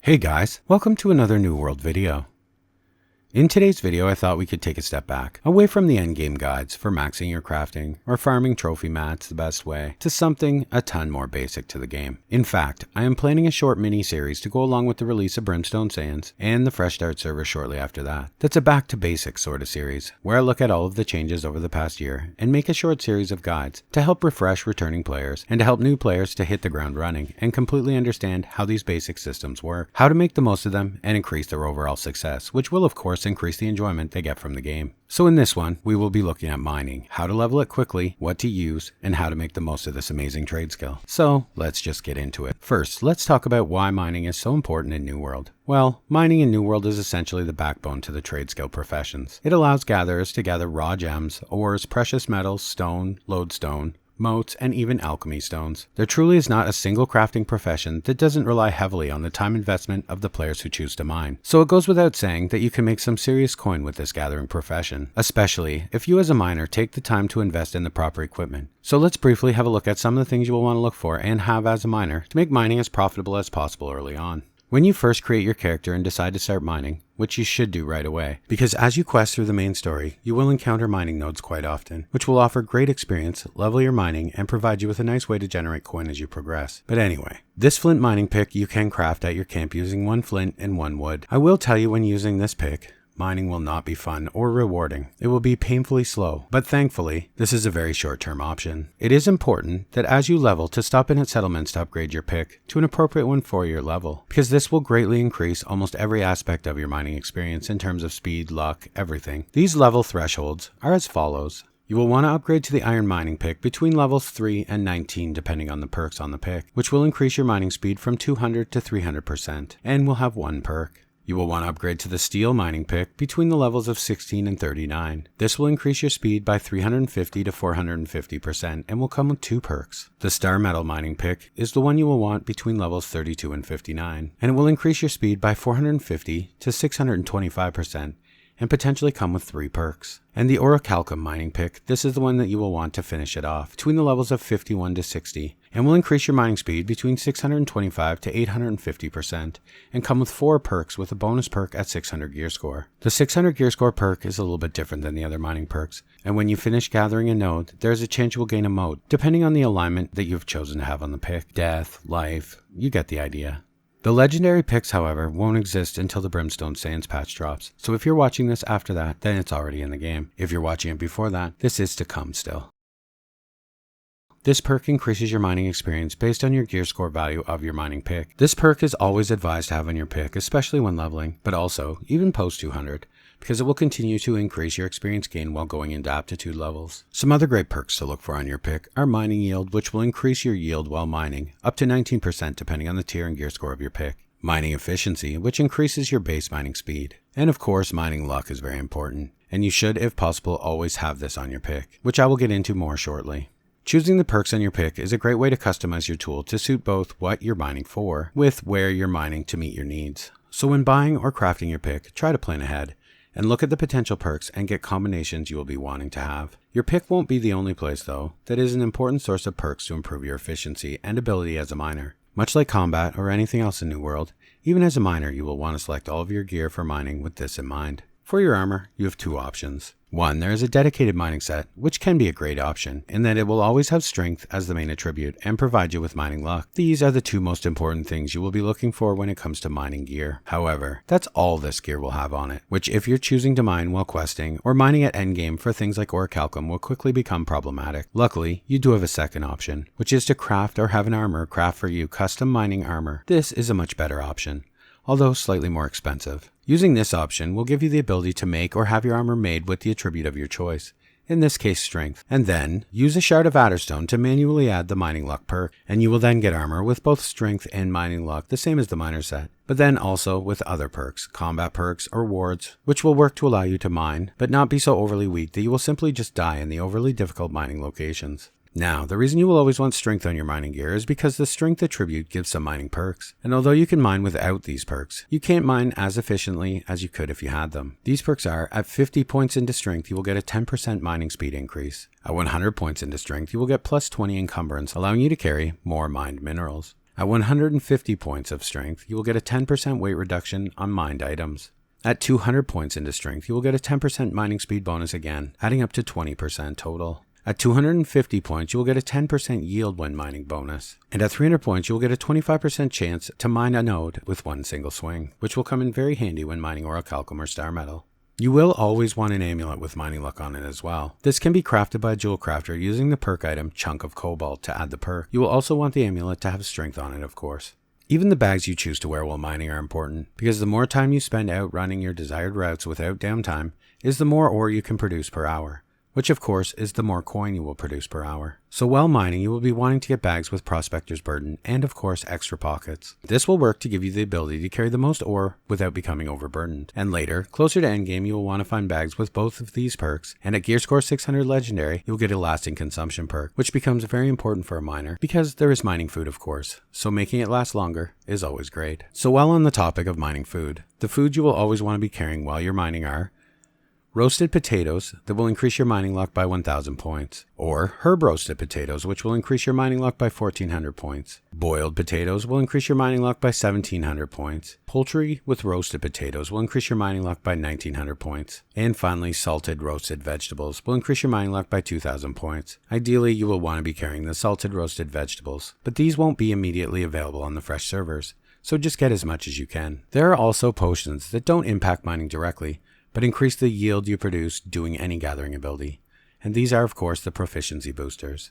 Hey guys, welcome to another New World video. In today's video, I thought we could take a step back, away from the endgame guides for maxing your crafting or farming trophy mats the best way, to something a ton more basic to the game. In fact, I am planning a short mini-series to go along with the release of Brimstone Sands and the Fresh Start server shortly after that. That's a back to basics sort of series, where I look at all of the changes over the past year and make a short series of guides to help refresh returning players and to help new players to hit the ground running and completely understand how these basic systems work, how to make the most of them and increase their overall success, which will of course increase the enjoyment they get from the game. So in this one, we will be looking at mining, how to level it quickly, what to use, and how to make the most of this amazing trade skill. So let's just get into it. First, let's talk about why mining is so important in New World. Well, mining in New World is essentially the backbone to the trade skill professions. It allows gatherers to gather raw gems, ores, precious metals, stone, lodestone, motes, and even alchemy stones. There truly is not a single crafting profession that doesn't rely heavily on the time investment of the players who choose to mine. So it goes without saying that you can make some serious coin with this gathering profession, especially if you as a miner take the time to invest in the proper equipment. So let's briefly have a look at some of the things you will want to look for and have as a miner to make mining as profitable as possible early on. When you first create your character and decide to start mining, which you should do right away, because as you quest through the main story, you will encounter mining nodes quite often, which will offer great experience, level your mining, and provide you with a nice way to generate coin as you progress. But anyway, this flint mining pick you can craft at your camp using 1 flint and 1 wood. I will tell you when using this pick, mining will not be fun or rewarding. It will be painfully slow, but thankfully, this is a very short-term option. It is important that as you level to stop in at settlements to upgrade your pick to an appropriate one for your level, because this will greatly increase almost every aspect of your mining experience in terms of speed, luck, everything. These level thresholds are as follows. You will want to upgrade to the iron mining pick between levels 3 and 19 depending on the perks on the pick, which will increase your mining speed from 200 to 300% and will have 1 perk. You will want to upgrade to the steel mining pick between the levels of 16 and 39. This will increase your speed by 350 to 450% and will come with 2 perks. The star metal mining pick is the one you will want between levels 32 and 59, and it will increase your speed by 450 to 625% and potentially come with 3 perks. And the orichalcum mining pick, this is the one that you will want to finish it off between the levels of 51 to 60 and will increase your mining speed between 625 to 850% and come with 4 perks with a bonus perk at 600 gear score. The 600 gear score perk is a little bit different than the other mining perks, and when you finish gathering a node, there is a chance you will gain a mote depending on the alignment that you've chosen to have on the pick. Death, life, you get the idea. The legendary picks, however, won't exist until the Brimstone Sands patch drops, so if you're watching this after that, then it's already in the game. If you're watching it before that, this is to come still. This perk increases your mining experience based on your gear score value of your mining pick. This perk is always advised to have on your pick, especially when leveling, but also even post 200, because it will continue to increase your experience gain while going into aptitude levels. Some other great perks to look for on your pick are mining yield, which will increase your yield while mining, up to 19% depending on the tier and gear score of your pick. Mining efficiency, which increases your base mining speed. And of course, mining luck is very important, and you should, if possible, always have this on your pick, which I will get into more shortly. Choosing the perks on your pick is a great way to customize your tool to suit both what you're mining for with where you're mining to meet your needs. So when buying or crafting your pick, try to plan ahead and look at the potential perks and get combinations you will be wanting to have. Your pick won't be the only place, though, that is an important source of perks to improve your efficiency and ability as a miner. Much like combat or anything else in New World, even as a miner you will want to select all of your gear for mining with this in mind. For your armor, you have 2 options. 1, there is a dedicated mining set, which can be a great option, in that it will always have strength as the main attribute and provide you with mining luck. These are the 2 most important things you will be looking for when it comes to mining gear. However, that's all this gear will have on it, which if you're choosing to mine while questing or mining at endgame for things like orichalcum will quickly become problematic. Luckily, you do have a second option, which is to craft or have an armor craft for you custom mining armor. This is a much better option, although slightly more expensive. Using this option will give you the ability to make or have your armor made with the attribute of your choice, in this case strength, and then use a shard of Adderstone to manually add the mining luck perk, and you will then get armor with both strength and mining luck, the same as the miner set, but then also with other perks, combat perks or wards, which will work to allow you to mine, but not be so overly weak that you will simply just die in the overly difficult mining locations. Now, the reason you will always want strength on your mining gear is because the strength attribute gives some mining perks, and although you can mine without these perks, you can't mine as efficiently as you could if you had them. These perks are, at 50 points into strength, you will get a 10% mining speed increase. At 100 points into strength, you will get plus 20 encumbrance, allowing you to carry more mined minerals. At 150 points of strength, you will get a 10% weight reduction on mined items. At 200 points into strength, you will get a 10% mining speed bonus again, adding up to 20% total. At 250 points, you will get a 10% yield when mining bonus. And at 300 points, you will get a 25% chance to mine a node with one single swing, which will come in very handy when mining orichalcum or star metal. You will always want an amulet with mining luck on it as well. This can be crafted by a jewel crafter using the perk item Chunk of Cobalt to add the perk. You will also want the amulet to have strength on it, of course. Even the bags you choose to wear while mining are important, because the more time you spend out running your desired routes without downtime is the more ore you can produce per hour, which of course is the more coin you will produce per hour. So while mining, you will be wanting to get bags with Prospector's Burden and of course extra pockets. This will work to give you the ability to carry the most ore without becoming overburdened. And later, closer to endgame, you will want to find bags with both of these perks, and at Gear Score 600 Legendary, you'll get a lasting consumption perk, which becomes very important for a miner, because there is mining food of course, so making it last longer is always great. So while on the topic of mining food, the food you will always want to be carrying while you're mining are roasted potatoes that will increase your mining luck by 1,000 points, or herb roasted potatoes which will increase your mining luck by 1,400 points. Boiled potatoes will increase your mining luck by 1,700 points. Poultry with roasted potatoes will increase your mining luck by 1,900 points. And finally, salted roasted vegetables will increase your mining luck by 2,000 points. Ideally, you will want to be carrying the salted roasted vegetables, but these won't be immediately available on the fresh servers, so just get as much as you can. There are also potions that don't impact mining directly, but increase the yield you produce doing any gathering ability. And these are of course the proficiency boosters.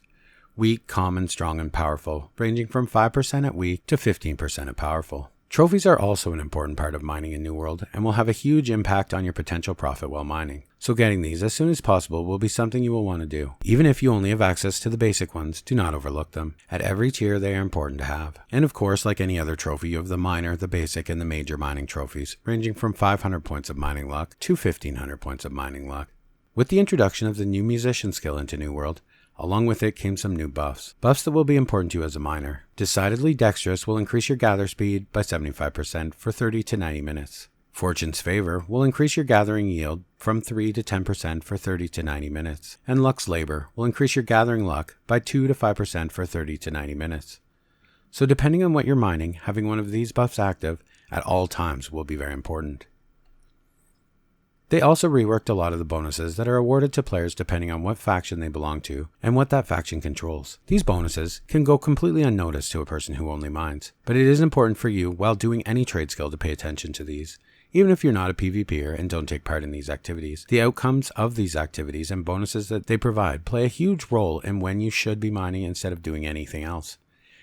Weak, common, strong, and powerful, ranging from 5% at weak to 15% at powerful. Trophies are also an important part of mining in New World and will have a huge impact on your potential profit while mining. So getting these as soon as possible will be something you will want to do. Even if you only have access to the basic ones, do not overlook them. At every tier they are important to have. And of course, like any other trophy, you have the minor, the basic, and the major mining trophies, ranging from 500 points of mining luck to 1,500 points of mining luck. With the introduction of the new musician skill into New World, along with it came some new buffs. Buffs that will be important to you as a miner. Decidedly Dexterous will increase your gather speed by 75% for 30 to 90 minutes. Fortune's Favor will increase your gathering yield from 3 to 10% for 30 to 90 minutes. And Luck's Labor will increase your gathering luck by 2 to 5% for 30 to 90 minutes. So depending on what you're mining, having one of these buffs active at all times will be very important. They also reworked a lot of the bonuses that are awarded to players depending on what faction they belong to and what that faction controls. These bonuses can go completely unnoticed to a person who only mines, but it is important for you while doing any trade skill to pay attention to these, even if you're not a PvPer and don't take part in these activities. The outcomes of these activities and bonuses that they provide play a huge role in when you should be mining instead of doing anything else,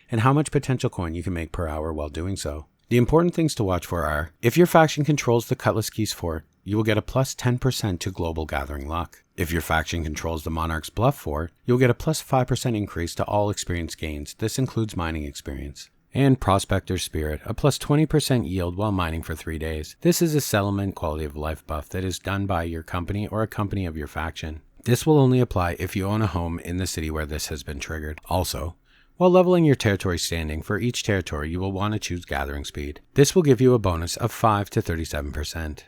and how much potential coin you can make per hour while doing so. The important things to watch for are, if your faction controls the Cutlass Keys Fort, you will get a plus 10% to global gathering luck. If your faction controls the Monarch's Bluff Fort, you'll get a plus 5% increase to all experience gains. This includes mining experience. And Prospector's Spirit, a plus 20% yield while mining for 3 days. This is a settlement quality of life buff that is done by your company or a company of your faction. This will only apply if you own a home in the city where this has been triggered. Also, while leveling your territory standing, for each territory you will want to choose gathering speed. This will give you a bonus of 5 to 37%.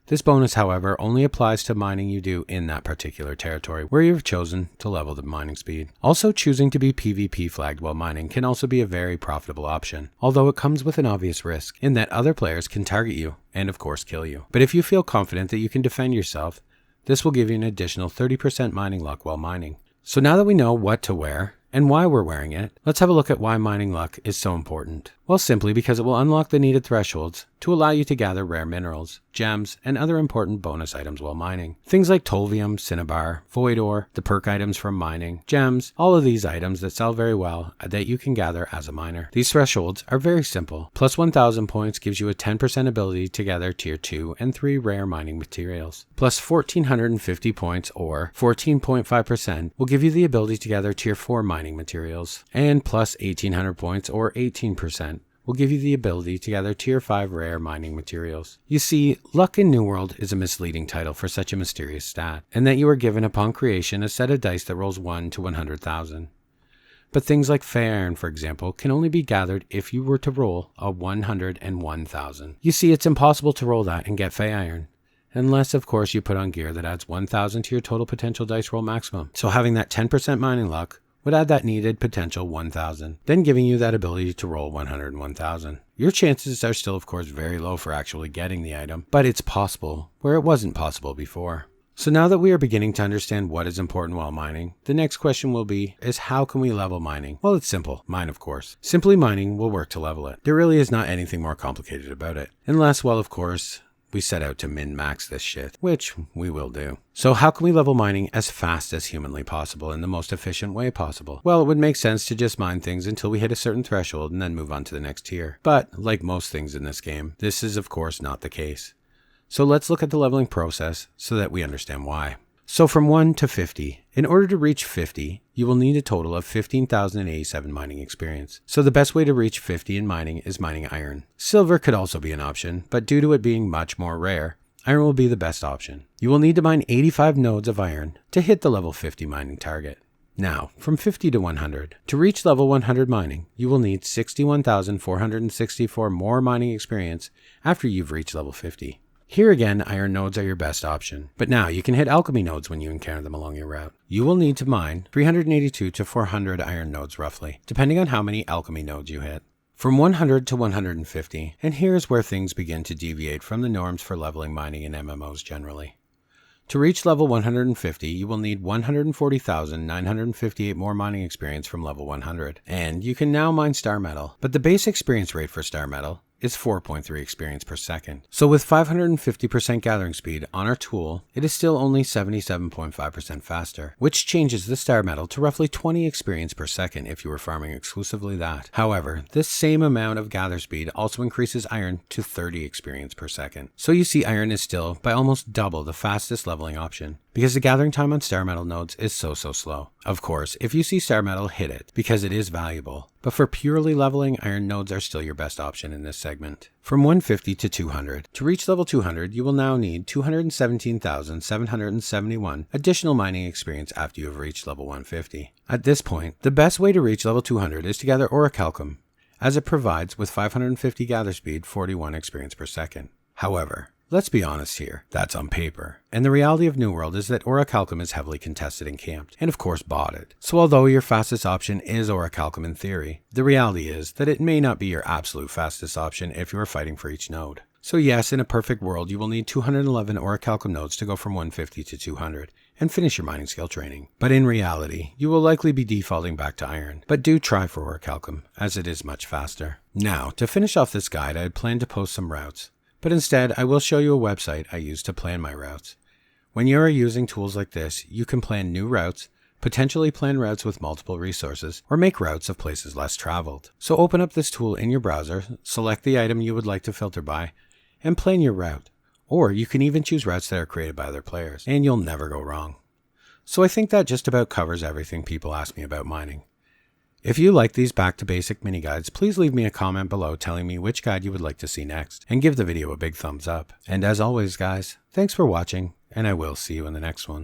This bonus, however, only applies to mining you do in that particular territory where you've chosen to level the mining speed. Also, choosing to be PvP flagged while mining can also be a very profitable option, although it comes with an obvious risk in that other players can target you and of course kill you. But if you feel confident that you can defend yourself, this will give you an additional 30% mining luck while mining. So now that we know what to wear and why we're wearing it, let's have a look at why mining luck is so important. Well, simply because it will unlock the needed thresholds to allow you to gather rare minerals, gems, and other important bonus items while mining. Things like Tolvium, Cinnabar, Void Ore, the perk items from mining, gems, all of these items that sell very well that you can gather as a miner. These thresholds are very simple. Plus 1,000 points gives you a 10% ability to gather tier 2 and 3 rare mining materials. Plus 1,450 points or 14.5% will give you the ability to gather tier 4 mining materials. And plus 1,800 points or 18% will give you the ability to gather tier 5 rare mining materials. You see, luck in New World is a misleading title for such a mysterious stat, and that you are given upon creation a set of dice that rolls 1 to 100,000. But things like Fey Iron, for example, can only be gathered if you were to roll a 101,000. You see, it's impossible to roll that and get Fey Iron, unless of course you put on gear that adds 1,000 to your total potential dice roll maximum. So having that 10% mining luck would add that needed potential 1000, then giving you that ability to roll 101,000. Your chances are still of course very low for actually getting the item, but it's possible where it wasn't possible before. So now that we are beginning to understand what is important while mining, the next question will be, is how can we level mining? Well, it's simple. Mine, of course. Simply mining will work to level it. There really is not anything more complicated about it. Unless, well, of course, we set out to min-max this shit, which we will do. So how can we level mining as fast as humanly possible in the most efficient way possible? Well, it would make sense to just mine things until we hit a certain threshold and then move on to the next tier. But, like most things in this game, this is of course not the case. So let's look at the leveling process so that we understand why. So from 1 to 50, in order to reach 50, you will need a total of 15,087 mining experience. So the best way to reach 50 in mining is mining iron. Silver could also be an option, but due to it being much more rare, iron will be the best option. You will need to mine 85 nodes of iron to hit the level 50 mining target. Now, from 50 to 100, to reach level 100 mining, you will need 61,464 more mining experience after you've reached level 50. Here again, iron nodes are your best option, but now you can hit alchemy nodes when you encounter them along your route. You will need to mine 382 to 400 iron nodes roughly, depending on how many alchemy nodes you hit. From 100 to 150, and here's where things begin to deviate from the norms for leveling mining in MMOs generally. To reach level 150, you will need 140,958 more mining experience from level 100, and you can now mine star metal, but the base experience rate for star metal is 4.3 experience per second. So with 550% gathering speed on our tool, it is still only 77.5% faster, which changes the star metal to roughly 20 experience per second if you were farming exclusively that. However, this same amount of gather speed also increases iron to 30 experience per second. So you see iron is still by almost double the fastest leveling option, because the gathering time on star metal nodes is so slow. Of course, if you see star metal, hit it, because it is valuable. But for purely leveling, iron nodes are still your best option in this segment. From 150 to 200, to reach level 200, you will now need 217,771 additional mining experience after you have reached level 150. At this point, the best way to reach level 200 is to gather orichalcum, as it provides with 550 gather speed, 41 experience per second. However, let's be honest here, that's on paper. And the reality of New World is that orichalcum is heavily contested and camped, and of course botted. So although your fastest option is orichalcum in theory, the reality is that it may not be your absolute fastest option if you are fighting for each node. So yes, in a perfect world, you will need 211 orichalcum nodes to go from 150 to 200, and finish your mining skill training. But in reality, you will likely be defaulting back to iron, but do try for orichalcum, as it is much faster. Now, to finish off this guide, I had planned to post some routes. But instead, I will show you a website I use to plan my routes. When you are using tools like this, you can plan new routes, potentially plan routes with multiple resources, or make routes of places less traveled. So open up this tool in your browser, select the item you would like to filter by, and plan your route. Or you can even choose routes that are created by other players, and you'll never go wrong. So I think that just about covers everything people ask me about mining. If you like these back to basic mini guides, please leave me a comment below telling me which guide you would like to see next, and give the video a big thumbs up. And as always guys, thanks for watching, and I will see you in the next one.